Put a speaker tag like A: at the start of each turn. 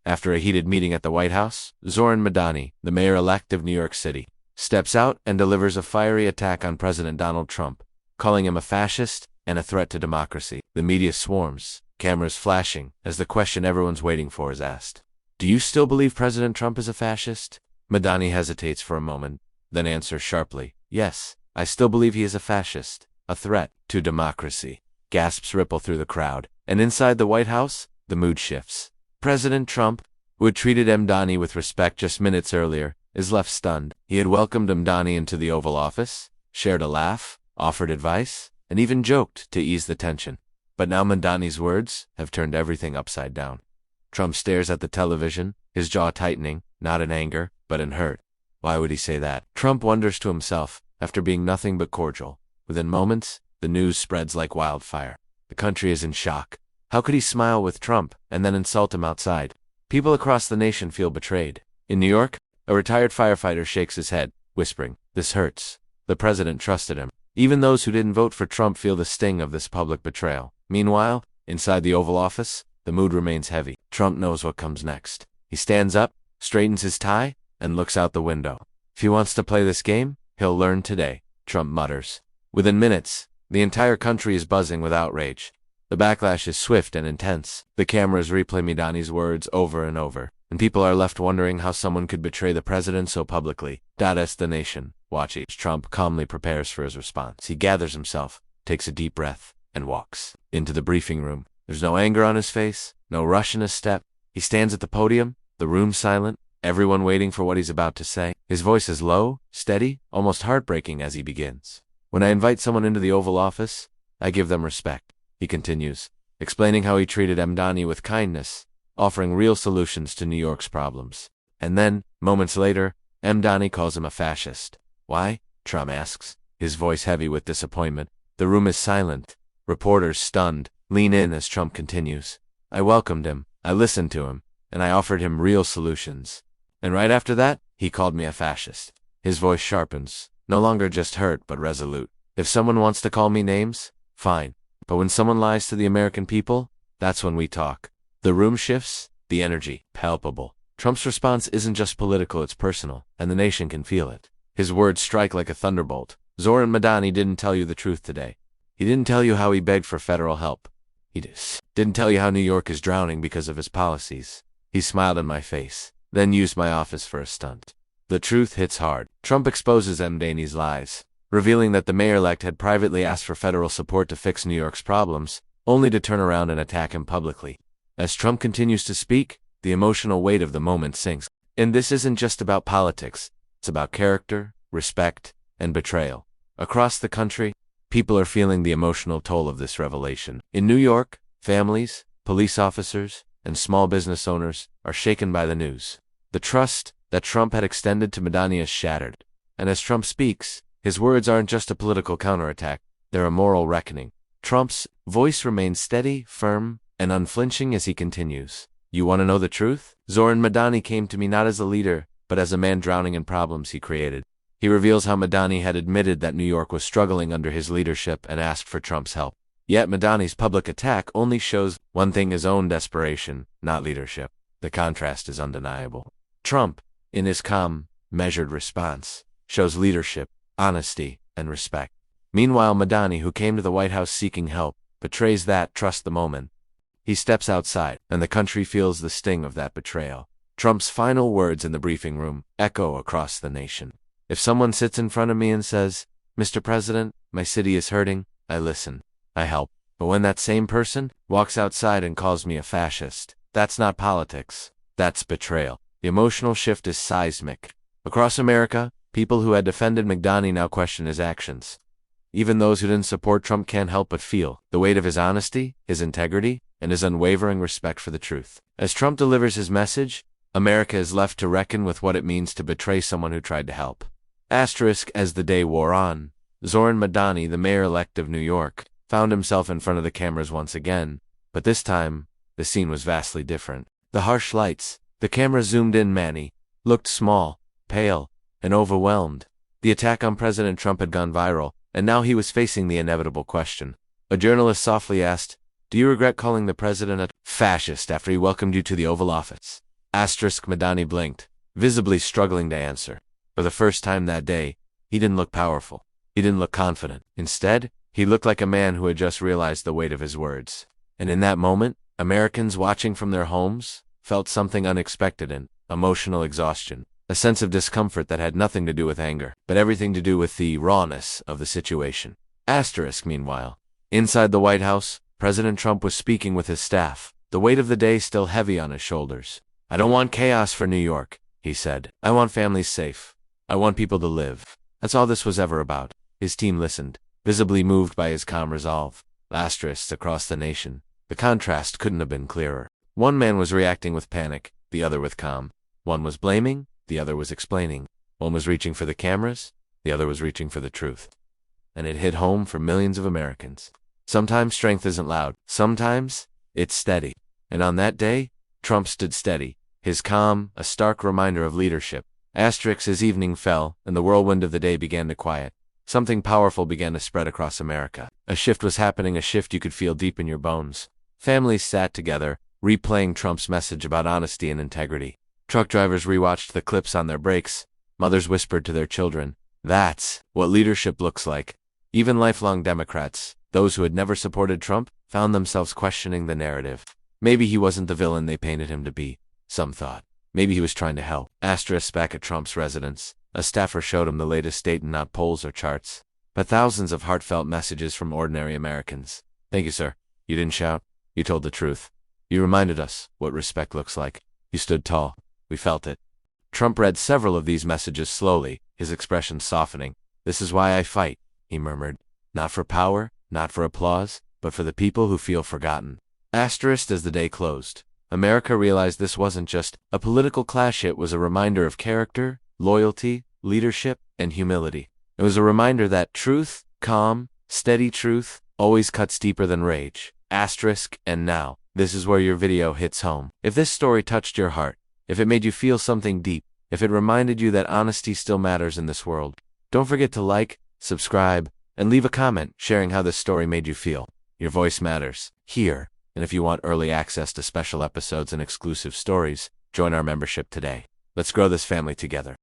A: After a heated meeting at the White House, Zohran Mamdani, the mayor-elect of New York City, steps out and delivers a fiery attack on President Donald Trump, calling him a fascist and a threat to democracy. The media swarms, cameras flashing, as the question everyone's waiting for is asked. Do you still believe President Trump is a fascist? Mamdani hesitates for a moment, then answers sharply, yes, I still believe he is a fascist, a threat to democracy. Gasps ripple through the crowd, and inside the White House, the mood shifts. President Trump, who had treated Mamdani with respect just minutes earlier, is left stunned. He had welcomed Mamdani into the Oval Office, shared a laugh, offered advice, and even joked to ease the tension. But now Mamdani's words have turned everything upside down. Trump stares at the television, his jaw tightening, not in anger, but in hurt. Why would he say that? Trump wonders to himself, after being nothing but cordial. Within moments, the news spreads like wildfire. The country is in shock. How could he smile with Trump and then insult him outside? People across the nation feel betrayed. In New York, a retired firefighter shakes his head, whispering, "This hurts." The president trusted him. Even those who didn't vote for Trump feel the sting of this public betrayal. Meanwhile, inside the Oval Office, the mood remains heavy. Trump knows what comes next. He stands up, straightens his tie, and looks out the window. If he wants to play this game, he'll learn today, Trump mutters. Within minutes, the entire country is buzzing with outrage. The backlash is swift and intense. The cameras replay Mamdani's words over and over, and people are left wondering how someone could betray the president so publicly. As the nation watches, Trump calmly prepares for his response. He gathers himself, takes a deep breath, and walks into the briefing room. There's no anger on his face, no rush in his step. He stands at the podium, the room silent, everyone waiting for what he's about to say. His voice is low, steady, almost heartbreaking as he begins. When I invite someone into the Oval Office, I give them respect, he continues, explaining how he treated Mamdani with kindness, offering real solutions to New York's problems. And then, moments later, Mamdani calls him a fascist. Why? Trump asks, his voice heavy with disappointment. The room is silent. Reporters, stunned, lean in as Trump continues. I welcomed him, I listened to him, and I offered him real solutions. And right after that, he called me a fascist. His voice sharpens, no longer just hurt but resolute. If someone wants to call me names, fine. But when someone lies to the American people, that's when we talk. The room shifts, the energy palpable. Trump's response isn't just political, it's personal, and the nation can feel it. His words strike like a thunderbolt. Zohran Mamdani didn't tell you the truth today. He didn't tell you how he begged for federal help. He didn't tell you how New York is drowning because of his policies. He smiled in my face, then used my office for a stunt. The truth hits hard. Trump exposes Mamdani's lies, revealing that the mayor-elect had privately asked for federal support to fix New York's problems, only to turn around and attack him publicly. As Trump continues to speak, the emotional weight of the moment sinks. And this isn't just about politics. It's about character, respect, and betrayal. Across the country, people are feeling the emotional toll of this revelation. In New York, families, police officers, and small business owners are shaken by the news. The trust that Trump had extended to Mamdani is shattered. And as Trump speaks, his words aren't just a political counterattack, they're a moral reckoning. Trump's voice remains steady, firm, and unflinching as he continues. You want to know the truth? Zohran Mamdani came to me not as a leader, but as a man drowning in problems he created. He reveals how Mamdani had admitted that New York was struggling under his leadership and asked for Trump's help. Yet Mamdani's public attack only shows one thing: his own desperation, not leadership. The contrast is undeniable. Trump, in his calm, measured response, shows leadership, honesty, and respect. Meanwhile, Mamdani, who came to the White House seeking help, betrays that trust the moment. He steps outside, and the country feels the sting of that betrayal. Trump's final words in the briefing room echo across the nation. If someone sits in front of me and says, "Mr. President, my city is hurting," I listen. I help. But when that same person walks outside and calls me a fascist, that's not politics. That's betrayal. The emotional shift is seismic. Across America, people who had defended Mamdani now question his actions. Even those who didn't support Trump can't help but feel the weight of his honesty, his integrity, and his unwavering respect for the truth. As Trump delivers his message, America is left to reckon with what it means to betray someone who tried to help. As the day wore on, Zohran Mamdani, the mayor-elect of New York, found himself in front of the cameras once again, but this time, the scene was vastly different. The harsh lights, the camera zoomed in. Manny looked small, pale, and overwhelmed. The attack on President Trump had gone viral, and now he was facing the inevitable question. A journalist softly asked, "Do you regret calling the president a fascist after he welcomed you to the Oval Office?" Madani blinked, visibly struggling to answer. For the first time that day, he didn't look powerful. He didn't look confident. Instead, he looked like a man who had just realized the weight of his words. And in that moment, Americans watching from their homes felt something unexpected and emotional exhaustion, a sense of discomfort that had nothing to do with anger, but everything to do with the rawness of the situation. Meanwhile, inside the White House, President Trump was speaking with his staff, the weight of the day still heavy on his shoulders. "I don't want chaos for New York," he said. "I want families safe. I want people to live." That's all this was ever about. His team listened, visibly moved by his calm resolve. Asterisks across the nation. The contrast couldn't have been clearer. One man was reacting with panic, the other with calm. One was blaming, the other was explaining. One was reaching for the cameras, the other was reaching for the truth. And it hit home for millions of Americans. Sometimes strength isn't loud. Sometimes it's steady. And on that day, Trump stood steady, his calm a stark reminder of leadership. As evening fell, and the whirlwind of the day began to quiet. Something powerful began to spread across America. A shift was happening, a shift you could feel deep in your bones. Families sat together, replaying Trump's message about honesty and integrity. Truck drivers rewatched the clips on their brakes. Mothers whispered to their children, "That's what leadership looks like." Even lifelong Democrats, those who had never supported Trump, found themselves questioning the narrative. Maybe he wasn't the villain they painted him to be, some thought. Maybe he was trying to help. Back at Trump's residence, a staffer showed him the latest date and not polls or charts, but thousands of heartfelt messages from ordinary Americans. "Thank you, sir. You didn't shout. You told the truth. You reminded us what respect looks like. You stood tall. We felt it." Trump read several of these messages slowly, his expression softening. "This is why I fight," he murmured. "Not for power, not for applause, but for the people who feel forgotten." As the day closed, America realized this wasn't just a political clash, it was a reminder of character, loyalty, leadership, and humility. It was a reminder that truth, calm, steady truth, always cuts deeper than rage. And now, this is where your video hits home. If this story touched your heart, if it made you feel something deep, if it reminded you that honesty still matters in this world, don't forget to like, subscribe, and leave a comment sharing how this story made you feel. Your voice matters here. And if you want early access to special episodes and exclusive stories, join our membership today. Let's grow this family together.